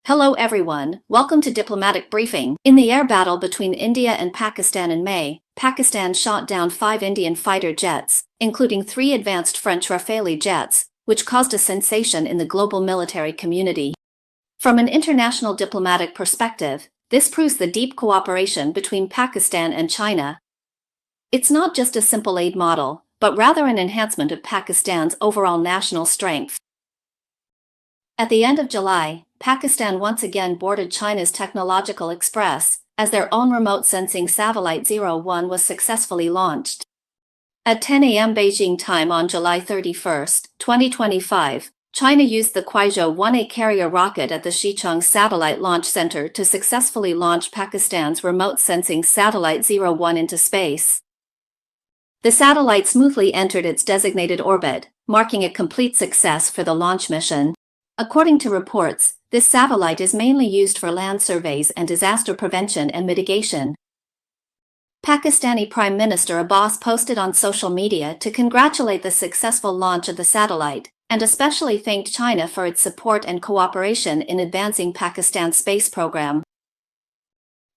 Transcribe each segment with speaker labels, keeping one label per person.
Speaker 1: Hello everyone, welcome to Diplomatic Briefing. In the air battle between India and Pakistan in May, Pakistan shot down 5 Indian fighter jets, including 3 advanced French Rafale jets, which caused a sensation in the global military community. From an international diplomatic perspective, this proves the deep cooperation between Pakistan and China. It's not just a simple aid model, but rather an enhancement of Pakistan's overall national strength. At the end of July, Pakistan once again boarded China's Technological Express, as their own remote sensing satellite 01 was successfully launched. At 10 a.m. Beijing time on July 31, 2025, China used the Kwaijo 1A carrier rocket at the Xichang Satellite Launch Center to successfully launch Pakistan's remote sensing satellite 01 into space. The satellite smoothly entered its designated orbit, marking a complete success for the launch mission. According to reports, this satellite is mainly used for land surveys and disaster prevention and mitigation. Pakistani Prime Minister Abbas posted on social media to congratulate the successful launch of the satellite, and especially thanked China for its support and cooperation in advancing Pakistan's space program.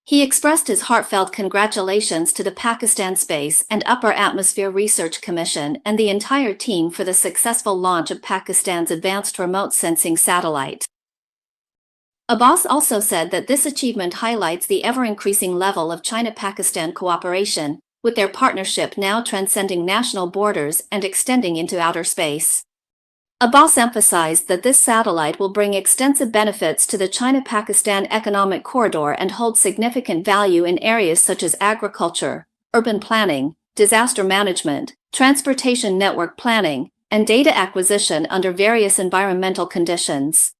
Speaker 1: He expressed his heartfelt congratulations to the Pakistan Space and Upper Atmosphere Research Commission and the entire team for the successful launch of Pakistan's advanced remote sensing satellite. Abbas also said that this achievement highlights the ever-increasing level of China-Pakistan cooperation, with their partnership now transcending national borders and extending into outer space. Abbas emphasized that this satellite will bring extensive benefits to the China-Pakistan economic corridor and hold significant value in areas such as agriculture, urban planning, disaster management, transportation network planning, and data acquisition under various environmental conditions.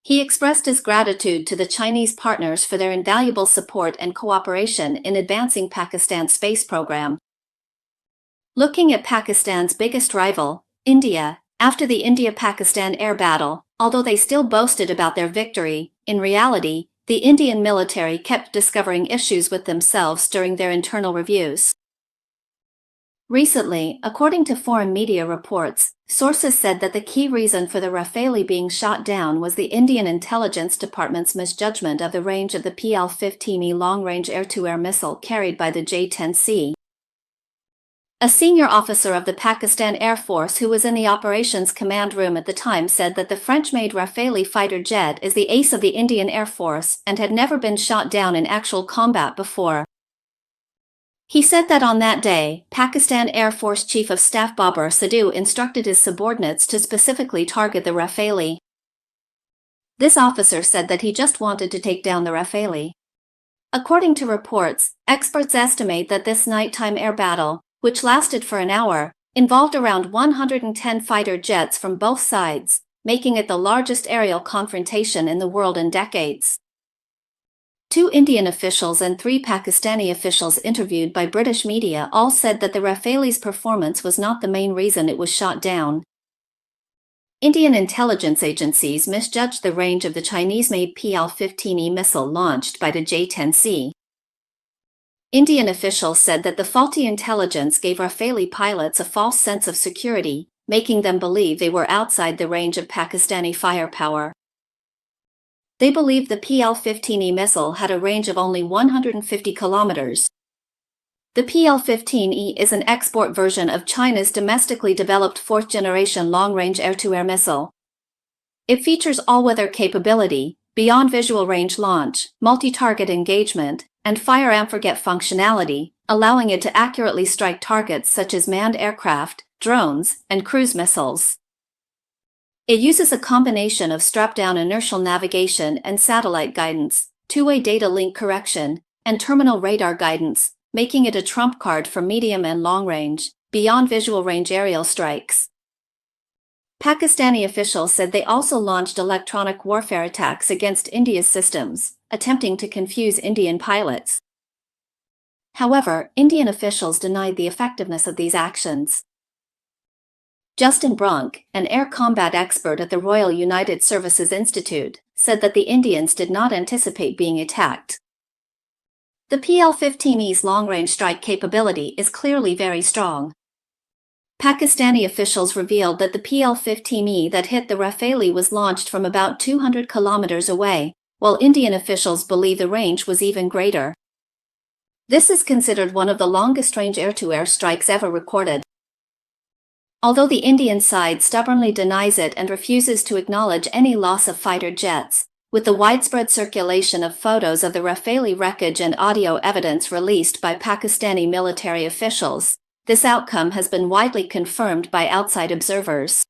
Speaker 1: He expressed his gratitude to the Chinese partners for their invaluable support and cooperation in advancing Pakistan's space program. Looking at Pakistan's biggest rival, India, after the India-Pakistan air battle, although they still boasted about their victory, in reality, the Indian military kept discovering issues with themselves during their internal reviews. Recently, according to foreign media reports, sources said that the key reason for the Rafale being shot down was the Indian Intelligence Department's misjudgment of the range of the PL-15E long-range air-to-air missile carried by the J-10C. A senior officer of the Pakistan Air Force who was in the operations command room at the time said that the French-made Rafale fighter jet is the ace of the Indian Air Force and had never been shot down in actual combat before. He said that on that day, Pakistan Air Force Chief of Staff Babar Sadhu instructed his subordinates to specifically target the Rafale. This officer said that he just wanted to take down the Rafale. According to reports, experts estimate that this nighttime air battle, which lasted for an hour, involved around 110 fighter jets from both sides, making it the largest aerial confrontation in the world in decades. 2 Indian officials and 3 Pakistani officials interviewed by British media all said that the Rafale's performance was not the main reason it was shot down. Indian intelligence agencies misjudged the range of the Chinese-made PL-15E missile launched by the J-10C. Indian officials said that the faulty intelligence gave Rafale pilots a false sense of security, making them believe they were outside the range of Pakistani firepower. They believed the PL-15E missile had a range of only 150 kilometers. The PL-15E is an export version of China's domestically developed 4th-generation long-range air-to-air missile. It features all-weather capability, beyond visual range launch, multi-target engagement, and fire and forget functionality, allowing it to accurately strike targets such as manned aircraft, drones, and cruise missiles. It uses a combination of strap-down inertial navigation and satellite guidance, two-way data link correction, and terminal radar guidance, making it a trump card for medium and long-range, beyond visual range aerial strikes. Pakistani officials said they also launched electronic warfare attacks against India's systems, attempting to confuse Indian pilots. However, Indian officials denied the effectiveness of these actions. Justin Brunk, an air combat expert at the Royal United Services Institute, said that the Indians did not anticipate being attacked. The PL-15E's long-range strike capability is clearly very strong. Pakistani officials revealed that the PL-15E that hit the Rafale was launched from about 200 kilometers away, while Indian officials believe the range was even greater. This is considered one of the longest-range air-to-air strikes ever recorded. Although the Indian side stubbornly denies it and refuses to acknowledge any loss of fighter jets, with the widespread circulation of photos of the Rafale wreckage and audio evidence released by Pakistani military officials, this outcome has been widely confirmed by outside observers.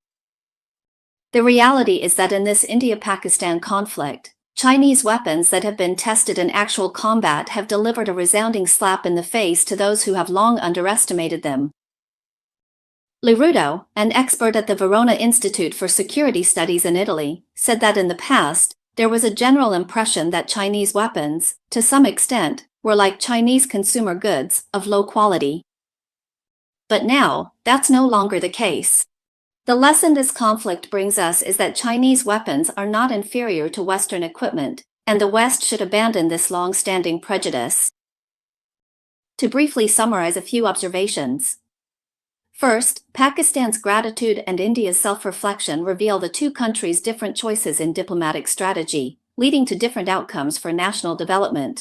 Speaker 1: The reality is that in this India-Pakistan conflict, Chinese weapons that have been tested in actual combat have delivered a resounding slap in the face to those who have long underestimated them. Lirudo, an expert at the Verona Institute for Security Studies in Italy, said that in the past, there was a general impression that Chinese weapons, to some extent, were like Chinese consumer goods, of low quality. But now, that's no longer the case. The lesson this conflict brings us is that Chinese weapons are not inferior to Western equipment, and the West should abandon this long-standing prejudice. To briefly summarize a few observations. First, Pakistan's gratitude and India's self-reflection reveal the two countries' different choices in diplomatic strategy, leading to different outcomes for national development.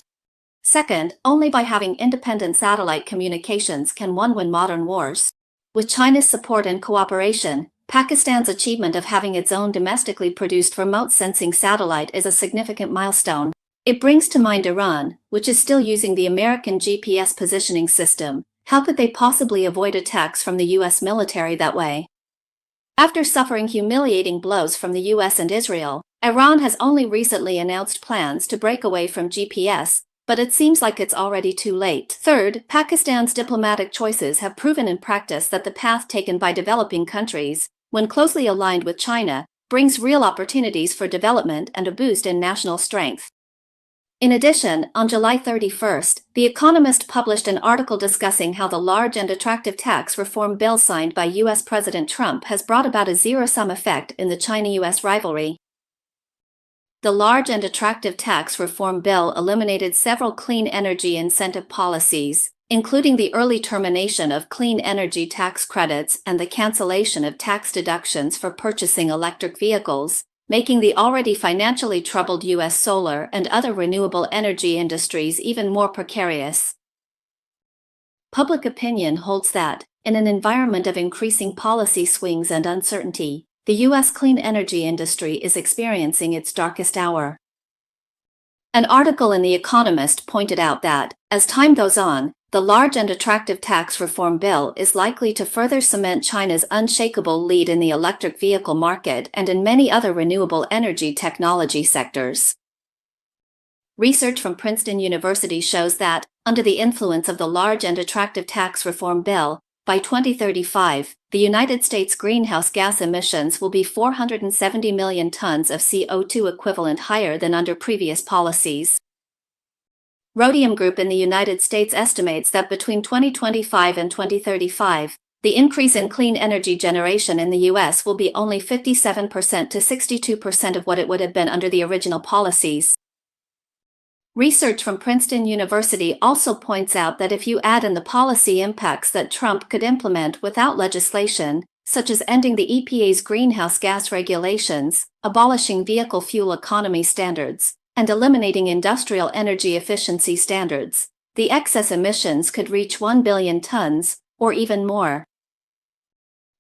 Speaker 1: Second, only by having independent satellite communications can one win modern wars. With China's support and cooperation, Pakistan's achievement of having its own domestically produced remote sensing satellite is a significant milestone. It brings to mind Iran, which is still using the American GPS positioning system. How could they possibly avoid attacks from the US military that way? After suffering humiliating blows from the US and Israel, Iran has only recently announced plans to break away from GPS, but it seems like it's already too late. Third, Pakistan's diplomatic choices have proven in practice that the path taken by developing countries, when closely aligned with China, brings real opportunities for development and a boost in national strength. In addition, on July 31st, The Economist published an article discussing how the large and attractive tax reform bill signed by US President Trump has brought about a zero-sum effect in the China-US rivalry. The large and attractive tax reform bill eliminated several clean energy incentive policies, including the early termination of clean energy tax credits and the cancellation of tax deductions for purchasing electric vehicles, making the already financially troubled U.S. solar and other renewable energy industries even more precarious. Public opinion holds that, in an environment of increasing policy swings and uncertainty, the U.S. clean energy industry is experiencing its darkest hour. An article in The Economist pointed out that, as time goes on, the large and attractive tax reform bill is likely to further cement China's unshakable lead in the electric vehicle market and in many other renewable energy technology sectors. Research from Princeton University shows that, under the influence of the large and attractive tax reform bill, by 2035, the United States greenhouse gas emissions will be 470 million tons of CO2 equivalent higher than under previous policies. Rhodium Group in the United States estimates that between 2025 and 2035, the increase in clean energy generation in the U.S. will be only 57% to 62% of what it would have been under the original policies. Research from Princeton University also points out that if you add in the policy impacts that Trump could implement without legislation, such as ending the EPA's greenhouse gas regulations, abolishing vehicle fuel economy standards, and eliminating industrial energy efficiency standards, the excess emissions could reach 1 billion tons, or even more.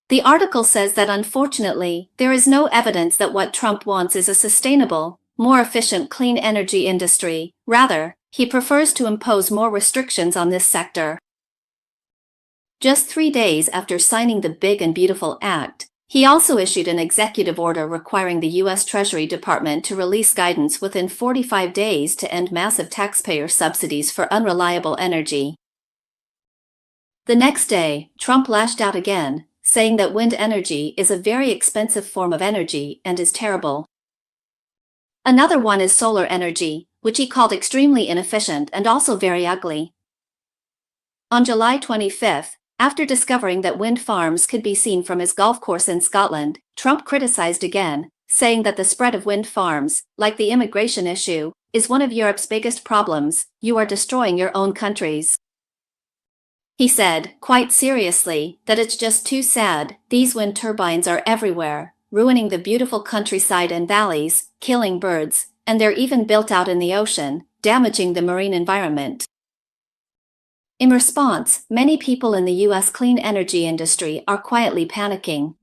Speaker 1: The article says that unfortunately, there is no evidence that what Trump wants is a sustainable, more efficient clean energy industry. Rather, he prefers to impose more restrictions on this sector. Just 3 days after signing the Big and Beautiful Act, he also issued an executive order requiring the U.S. Treasury Department to release guidance within 45 days to end massive taxpayer subsidies for unreliable energy. The next day, Trump lashed out again, saying that wind energy is a very expensive form of energy and is terrible. Another one is solar energy, which he called extremely inefficient and also very ugly. On July 25th, after discovering that wind farms could be seen from his golf course in Scotland, Trump criticized again, saying that the spread of wind farms, like the immigration issue, is one of Europe's biggest problems. You are destroying your own countries. He said, quite seriously, that it's just too sad. These wind turbines are everywhere, ruining the beautiful countryside and valleys, killing birds, and they're even built out in the ocean, damaging the marine environment. In response, many people in the U.S. clean energy industry are quietly panicking.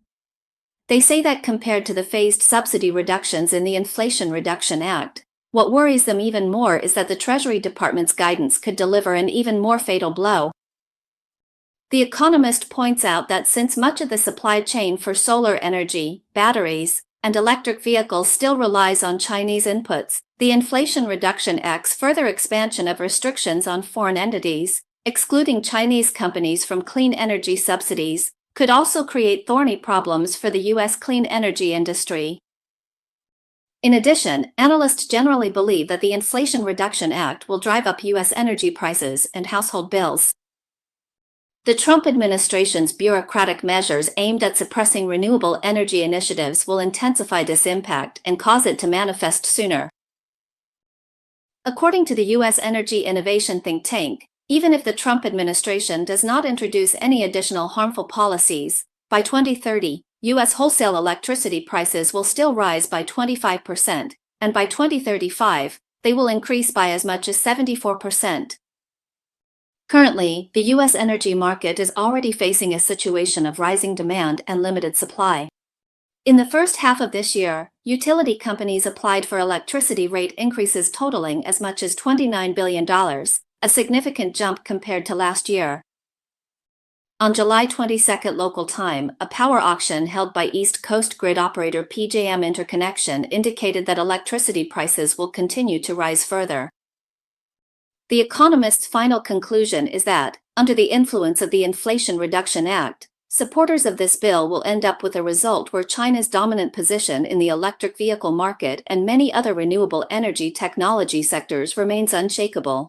Speaker 1: They say that compared to the phased subsidy reductions in the Inflation Reduction Act, what worries them even more is that the Treasury Department's guidance could deliver an even more fatal blow. The Economist points out that since much of the supply chain for solar energy, batteries, and electric vehicles still relies on Chinese inputs, the Inflation Reduction Act's further expansion of restrictions on foreign entities, excluding Chinese companies from clean energy subsidies, could also create thorny problems for the U.S. clean energy industry. In addition, analysts generally believe that the Inflation Reduction Act will drive up U.S. energy prices and household bills. The Trump administration's bureaucratic measures aimed at suppressing renewable energy initiatives will intensify this impact and cause it to manifest sooner. According to the U.S. energy innovation think tank, even if the Trump administration does not introduce any additional harmful policies, by 2030, U.S. wholesale electricity prices will still rise by 25%, and by 2035, they will increase by as much as 74%. Currently, the U.S. energy market is already facing a situation of rising demand and limited supply. In the first half of this year, utility companies applied for electricity rate increases totaling as much as $29 billion, a significant jump compared to last year. On July 22 local time, a power auction held by East Coast grid operator PJM Interconnection indicated that electricity prices will continue to rise further. The Economist's final conclusion is that, under the influence of the Inflation Reduction Act, supporters of this bill will end up with a result where China's dominant position in the electric vehicle market and many other renewable energy technology sectors remains unshakable.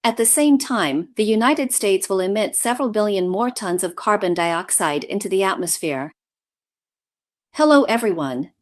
Speaker 1: At the same time, the United States will emit several billion more tons of carbon dioxide into the atmosphere. Hello everyone,